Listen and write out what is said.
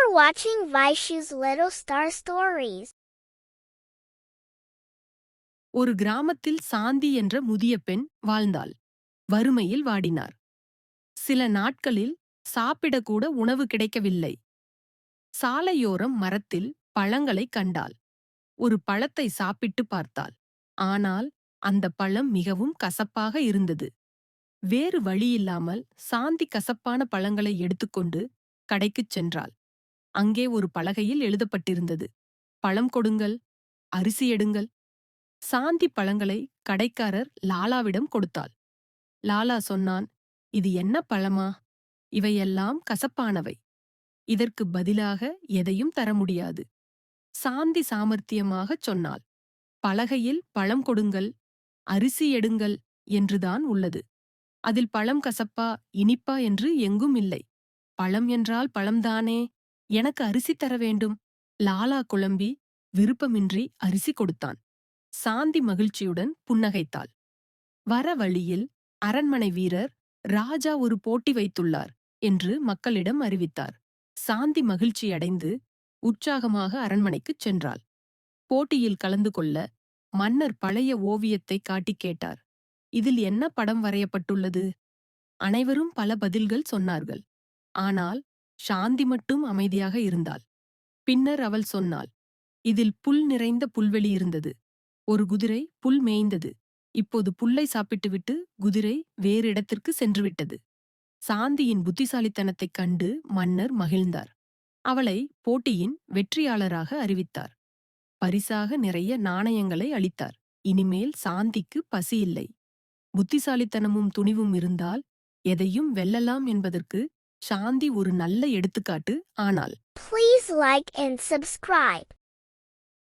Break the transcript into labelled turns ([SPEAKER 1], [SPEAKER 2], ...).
[SPEAKER 1] You're watching Vaishu's Little Star Stories.
[SPEAKER 2] ஒரு கிராமத்தில் சாந்தி என்ற முதிய பெண் வாழ்ந்தாள். வறுமையில் வாடினார். சில நாட்களில் சாப்பிடக்கூட உணவு கிடைக்கவில்லை. சாலையோரம் மரத்தில் பழங்களை கண்டாள். ஒரு பழத்தை சாப்பிட்டு பார்த்தாள். ஆனால் அந்த பழம் மிகவும் கசப்பாக இருந்தது. வேறு வழியில்லாமல் சாந்தி கசப்பான பழங்களை எடுத்துக்கொண்டு கடைக்குச் சென்றாள். அங்கே ஒரு பலகையில் எழுதப்பட்டிருந்தது, பழம் கொடுங்கள், அரிசி எடுங்கள். சாந்தி பழங்களை கடைக்காரர் லாலாவிடம் கொடுத்தாள். லாலா சொன்னான், இது என்ன பழமா? இவையெல்லாம் கசப்பானவை. இதற்கு பதிலாக எதையும் தர முடியாது. சாந்தி சாமர்த்தியமாகச் சொன்னாள், பலகையில் பழம் கொடுங்கள், அரிசி எடுங்கள் என்றுதான் உள்ளது. அதில் பழம் கசப்பா இனிப்பா என்று எங்கும் இல்லை. பழம் என்றால் பழம்தானே, எனக்கு அரிசி தர வேண்டும். லாலா குழம்பி விருப்பமின்றி அரிசி கொடுத்தான். சாந்தி மகிழ்ச்சியுடன் புன்னகைத்தாள். வர வழியில் அரண்மனை வீரர் ராஜா ஒரு போட்டி வைத்துள்ளார் என்று மக்களிடம் அறிவித்தார். சாந்தி மகிழ்ச்சியடைந்து உற்சாகமாக அரண்மனைக்குச் சென்றாள். போட்டியில் கலந்து கொள்ள மன்னர் பழைய ஓவியத்தை காட்டிக் கேட்டார், இதில் என்ன படம் வரையப்பட்டுள்ளது? அனைவரும் பல பதில்கள் சொன்னார்கள். ஆனால் சாந்தி மட்டும் அமைதியாக இருந்தாள். பின்னர் அவள் சொன்னாள், இதில் புல் நிறைந்த புல்வெளி இருந்தது. ஒரு குதிரை புல் மேய்ந்தது. இப்போது புல்லை சாப்பிட்டுவிட்டு குதிரை வேறு இடத்திற்கு சென்றுவிட்டது. சாந்தியின் புத்திசாலித்தனத்தைக் கண்டு மன்னர் மகிழ்ந்தார். அவளை போட்டியின் வெற்றியாளராக அறிவித்தார். பரிசாக நிறைய நாணயங்களை அளித்தார். இனிமேல் சாந்திக்கு பசியில்லை. புத்திசாலித்தனமும் துணிவும் இருந்தால் எதையும் வெல்லலாம் என்பதற்கு சாந்தி ஒரு நல்ல எடுத்துக்காட்டு ஆனாள்.
[SPEAKER 1] Please like and subscribe.